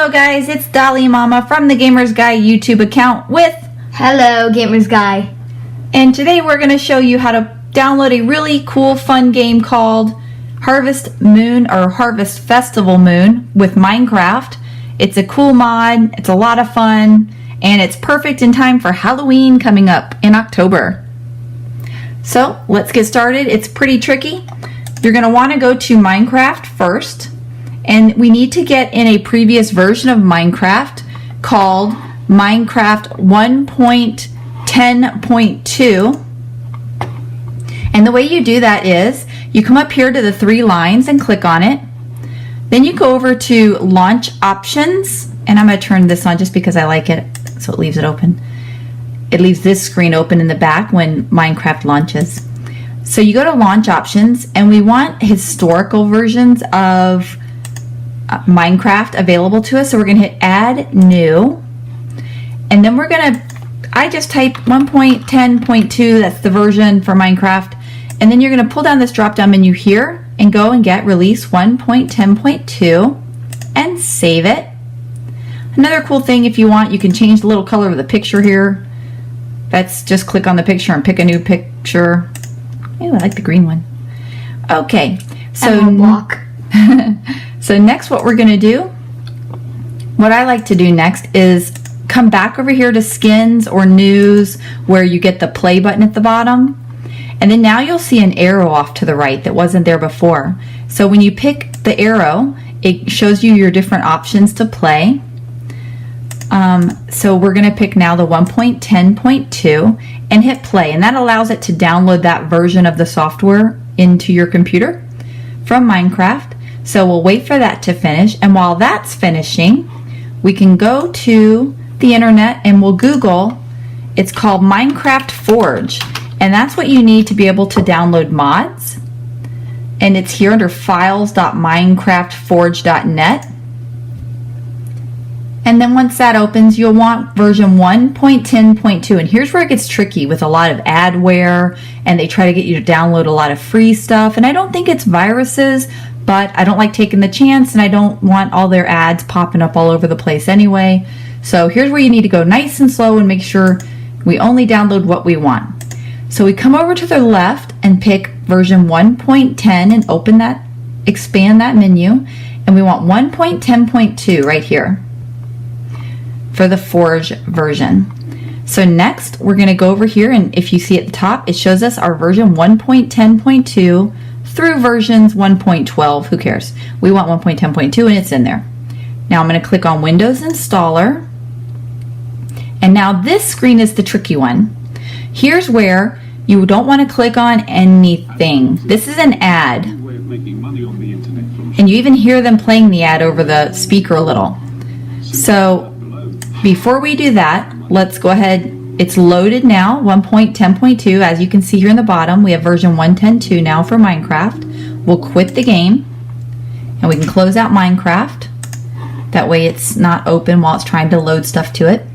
Hello guys, it's Dolly Mama from the Gamers Guy YouTube account with Hello Gamers Guy. And today we're going to show you how to download a really cool fun game called Harvest Moon or Harvest Festival Moon with Minecraft. It's a cool mod, it's a lot of fun, and it's perfect in time for Halloween coming up in October. So let's get started. It's pretty tricky. You're going to want to go to Minecraft first. And we need to get in a previous version of Minecraft called Minecraft 1.10.2. And the way you do that is you come up here to the three lines and click on it. Then you go over to Launch Options. And I'm going to turn this on just because I like it, so it leaves it open. It leaves this screen open in the back when Minecraft launches. So you go to Launch Options, and we want historical versions of Minecraft available to us, so we're going to hit Add New, and then we're going to, I just type 1.10.2, that's the version for Minecraft, and then you're going to pull down this drop down menu here and go and get Release 1.10.2 and save it. Another cool thing, if you want, you can change the little color of the picture here. That's just click on the picture and pick a new picture. Ooh, I like the green one. Okay, so block. So next what we're going to do, what I like to do next is come back over here to skins or news where you get the play button at the bottom. And then now you'll see an arrow off to the right that wasn't there before. So when you pick the arrow, it shows you your different options to play. So we're going to pick now the 1.10.2 and hit play. And that allows it to download that version of the software into your computer from Minecraft. So we'll wait for that to finish, and while that's finishing, we can go to the internet and we'll Google, it's called Minecraft Forge, and that's what you need to be able to download mods, and it's here under files.minecraftforge.net. And then once that opens, you'll want version 1.10.2, and here's where it gets tricky with a lot of adware, and they try to get you to download a lot of free stuff, and I don't think it's viruses, but I don't like taking the chance, and I don't want all their ads popping up all over the place anyway. So here's where you need to go nice and slow and make sure we only download what we want. So we come over to the left and pick version 1.10 and open that, expand that menu, and we want 1.10.2 right here for the Forge version. So next we're going to go over here, and if you see at the top, it shows us our version 1.10.2 through versions 1.12, who cares? We want 1.10.2 and it's in there. Now I'm going to click on Windows Installer, and now this screen is the tricky one. Here's where you don't want to click on anything. This is an ad, and you even hear them playing the ad over the speaker a little. So before we do that, let's go ahead. It's loaded now, 1.10.2. As you can see here in the bottom, we have version 1.10.2 now for Minecraft. We'll quit the game, and we can close out Minecraft. That way it's not open while it's trying to load stuff to it.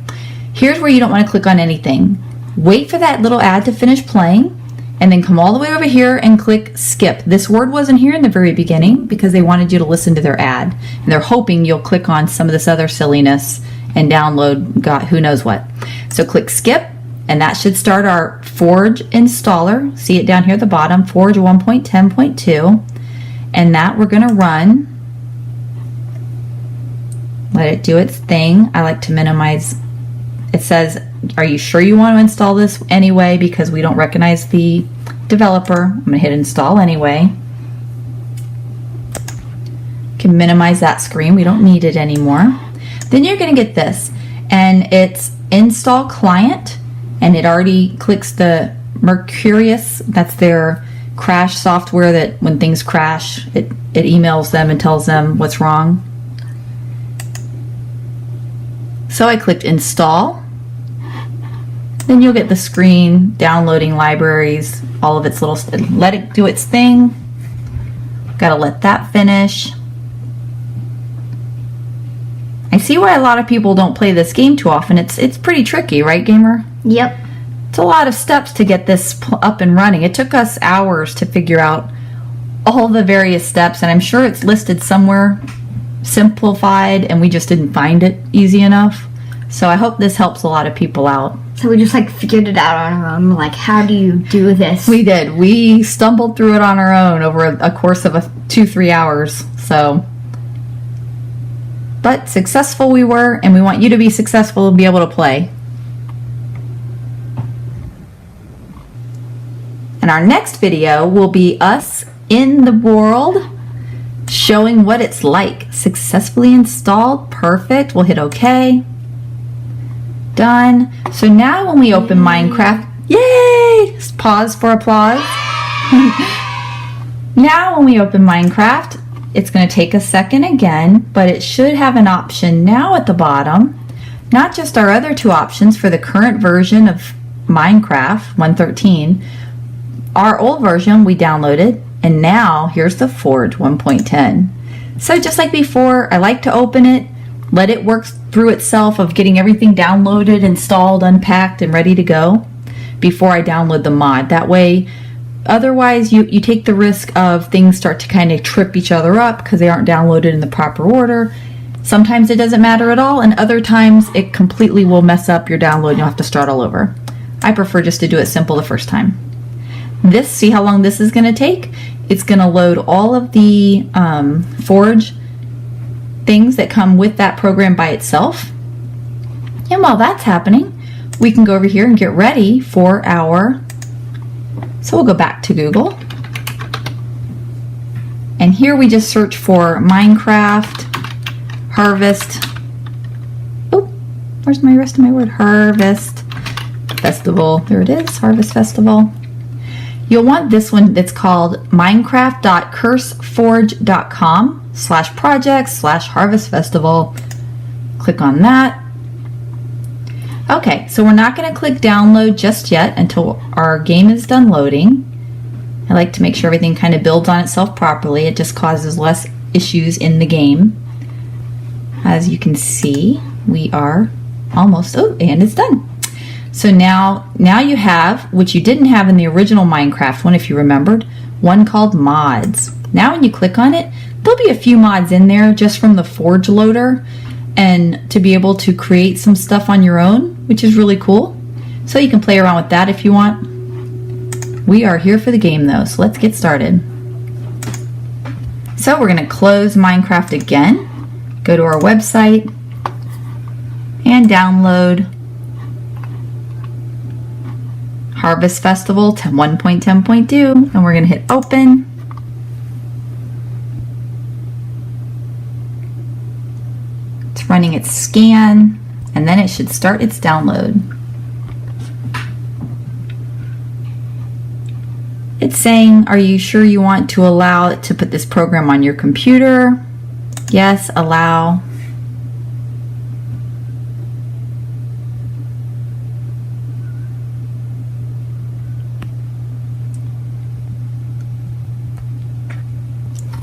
Here's where you don't want to click on anything. Wait for that little ad to finish playing, and then come all the way over here and click skip. This word wasn't here in the very beginning because they wanted you to listen to their ad, and they're hoping you'll click on some of this other silliness and download God who knows what. So click skip, and that should start our Forge installer. See it down here at the bottom, Forge 1.10.2, and that we're going to run. Let it do its thing. I like to minimize. It says, are you sure you want to install this anyway, because we don't recognize the developer. I'm going to hit install anyway. Can minimize that screen. We don't need it anymore. Then you're going to get this, and it's install client, and it already clicks the Mercurius. That's their crash software that when things crash, it emails them and tells them what's wrong. So I clicked install. Then you'll get the screen downloading libraries, all of its little, let it do its thing. Got to let that finish. I see why a lot of people don't play this game too often. It's pretty tricky, right, gamer? Yep. It's a lot of steps to get this up and running. It took us hours to figure out all the various steps, and I'm sure it's listed somewhere simplified and we just didn't find it easy enough. So I hope this helps a lot of people out. So we just figured it out on our own. We're like, how do you do this? We did. We stumbled through it on our own over a course of 2-3 hours. So, but successful we were, and we want you to be successful and be able to play. And our next video will be us in the world showing what it's like. Successfully installed. Perfect. We'll hit OK. Done. So now when we open Minecraft, yay! Pause for applause. Now when we open Minecraft, it's going to take a second again, but it should have an option now at the bottom. Not just our other two options for the current version of Minecraft 1.13. Our old version we downloaded, and now here's the Forge 1.10. So just like before, I like to open it, let it work through itself of getting everything downloaded, installed, unpacked, and ready to go before I download the mod. That way, otherwise you take the risk of things start to kind of trip each other up because they aren't downloaded in the proper order. Sometimes it doesn't matter at all, and other times it completely will mess up your download and you'll have to start all over. I prefer just to do it simple the first time. See how long this is going to take? It's going to load all of the Forge things that come with that program by itself. And while that's happening, we can go over here and get ready for our, so we'll go back to Google. And here we just search for Minecraft Harvest. Oh, where's my rest of my word? Harvest Festival. There it is, Harvest Festival. You'll want this one that's called minecraft.curseforge.com/projects/Harvest Festival. Click on that. Okay, so we're not going to click download just yet until our game is done loading. I like to make sure everything kind of builds on itself properly. It just causes less issues in the game. As you can see, we are almost, oh, and it's done. So now you have, which you didn't have in the original Minecraft one if you remembered, one called mods. Now when you click on it, there'll be a few mods in there just from the Forge loader and to be able to create some stuff on your own, which is really cool. So you can play around with that if you want. We are here for the game though, so let's get started. So we're going to close Minecraft again, go to our website, and download Harvest Festival 1.10.2, and we're going to hit open. It's running its scan, and then it should start its download. It's saying, are you sure you want to allow it to put this program on your computer? Yes, allow.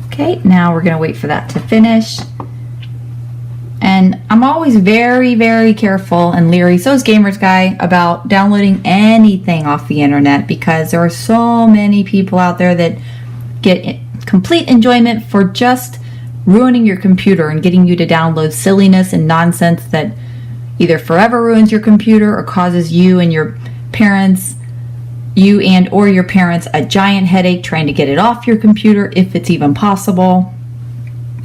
Okay, now we're going to wait for that to finish. And I'm always very, very careful and leery, so is Gamers Guy, about downloading anything off the internet because there are so many people out there that get complete enjoyment for just ruining your computer and getting you to download silliness and nonsense that either forever ruins your computer or causes you and your parents a giant headache trying to get it off your computer if it's even possible.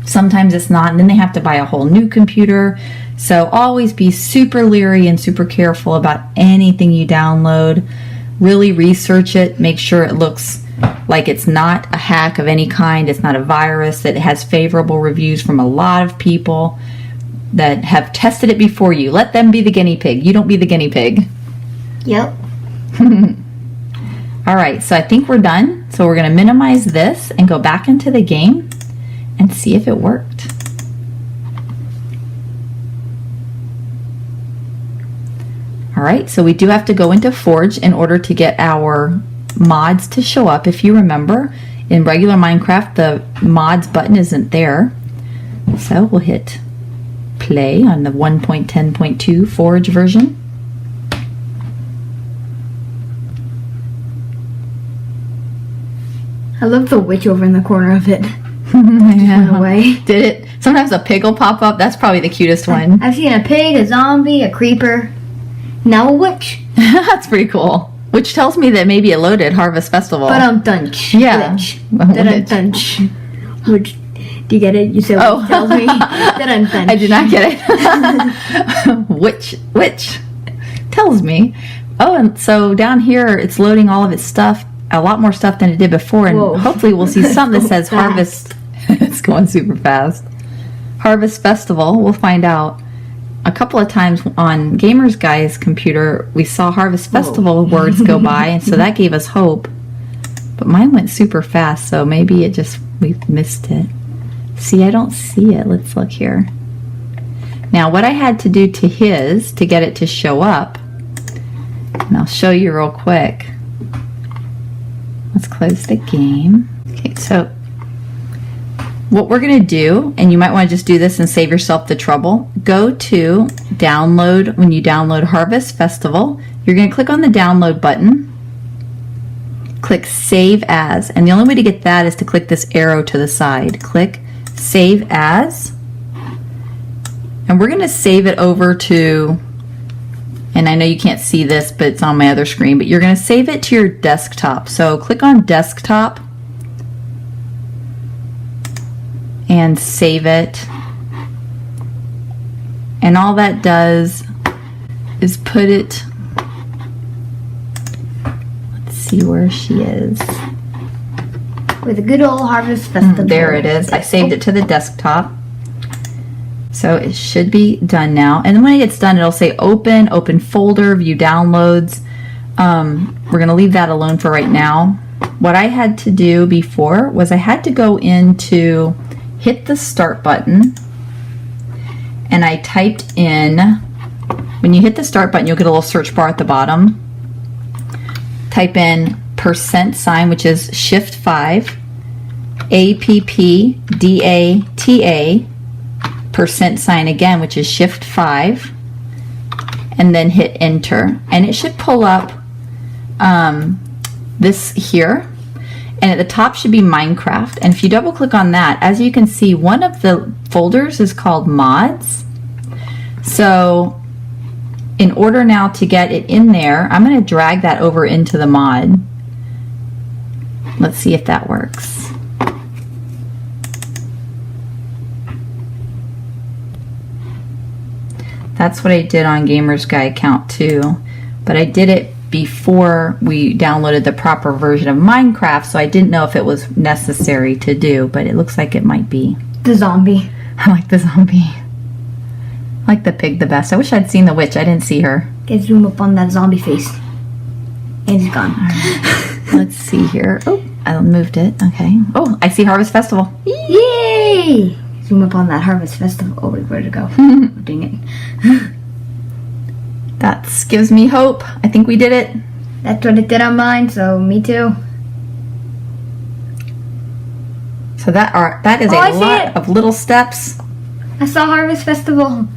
Sometimes it's not, and then they have to buy a whole new computer. So always be super leery and super careful about anything you download. Really research it, make sure it looks like it's not a hack of any kind, it's not a virus, that it has favorable reviews from a lot of people that have tested it before you. Let them be the guinea pig. You don't be the guinea pig. Yep. All right, so I think we're done. So we're going to minimize this and go back into the game and see if it worked. All right, so we do have to go into Forge in order to get our mods to show up. If you remember, in regular Minecraft, the mods button isn't there. So we'll hit play on the 1.10.2 Forge version. I love the witch over in the corner of it. Went away. Did it? Sometimes a pig will pop up. That's probably the cutest one. I've seen a pig, a zombie, a creeper, now a witch. That's pretty cool. Which tells me that maybe it loaded Harvest Festival. But I'm dunch. Yeah. Witch. Witch. That I'm dunch. Which, do you get it? You said Oh. witch tells me that I'm dunch. I did not get it. Which tells me. Oh, and so down here it's loading all of its stuff, a lot more stuff than it did before, and Whoa. hopefully we'll see something that says Fast. Harvest. It's going super fast. Harvest Festival. We'll find out. A couple of times on Gamer's Guy's computer, we saw Harvest Festival words go by, and so that gave us hope. But mine went super fast, so maybe we missed it. See, I don't see it. Let's look here. Now, what I had to do to his to get it to show up, and I'll show you real quick. Let's close the game. Okay, so what we're going to do, and you might want to just do this and save yourself the trouble, go to download. When you download Harvest Festival, you're going to click on the download button, click Save As, and the only way to get that is to click this arrow to the side. Click Save As, and we're going to save it over to, and I know you can't see this, but it's on my other screen, but you're going to save it to your desktop. So click on Desktop, and save it, and all that does is put it, let's see where she is, With a good old Harvest Festival. there it is. I saved it to the desktop, so it should be done now, and then when it gets done it'll say open folder, view downloads. We're gonna leave that alone for right now. What I had to do before was I had to go into, hit the start button, and I typed in, when you hit the start button you'll get a little search bar at the bottom. Type in %, which is shift 5 APPDATA, %, again, which is shift 5, and then hit enter, and it should pull up this here. And at the top should be Minecraft. And if you double click on that, as you can see, one of the folders is called mods. So in order now to get it in there, I'm going to drag that over into the mod. Let's see if that works. That's what I did on Gamer's Guy account too. But I did it before we downloaded the proper version of Minecraft, so I didn't know if it was necessary to do, but it looks like it might be. The zombie. I like the zombie. I like the pig the best. I wish I'd seen the witch. I didn't see her. Get zoom up on that zombie face. And it's gone. Let's see here. Oh, I moved it. Okay. Oh, I see Harvest Festival. Yay! Zoom up on that Harvest Festival. Oh, wait, where'd it go? Dang it. That gives me hope. I think we did it. That's what it did on mine, so me too. So that is I a see lot it. of little steps. I saw Harvest Festival.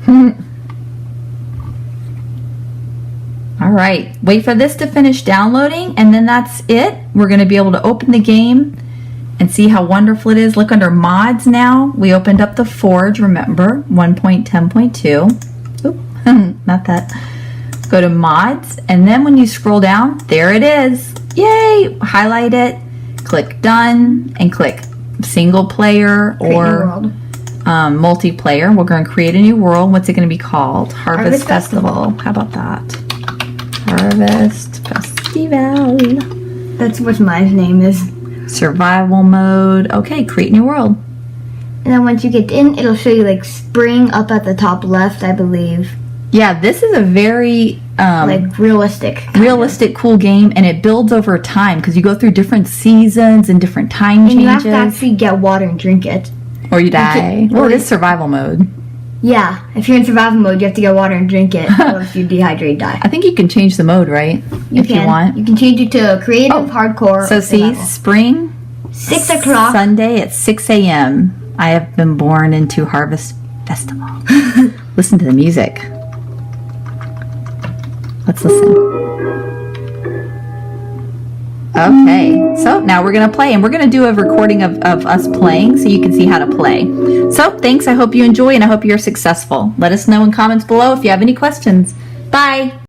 All right, wait for this to finish downloading, and then that's it. We're going to be able to open the game and see how wonderful it is. Look under mods now. We opened up the Forge, remember, 1.10.2. Oop, not that. Go to mods, and then when you scroll down, there it is. Yay! Highlight it, click done, and click single player Create new or world. Multiplayer. We're going to create a new world. What's it going to be called? Harvest Harvest Festival. How about that? Harvest Festival. That's what my name is. Survival mode. Okay, create new world. And then once you get in, it'll show you like spring up at the top left, I believe. Yeah, this is a very Like realistic. realistic, cool game, and it builds over time because you go through different seasons and different time And you have to changes, actually get water and drink it. or you die. Well, it is survival mode. Yeah, if you're in survival mode, you have to get water and drink it, or if you dehydrate, die. I think you can change the mode, right? You if can. you want. You can change it to creative, Oh, hardcore. So see, survival. spring, 6 o'clock. Sunday at 6 a.m. I have been born into Harvest Festival. Listen to the music. Let's listen. Okay, so now we're going to play, and we're going to do a recording of us playing so you can see how to play. So thanks. I hope you enjoy, and I hope you're successful. Let us know in comments below if you have any questions. Bye.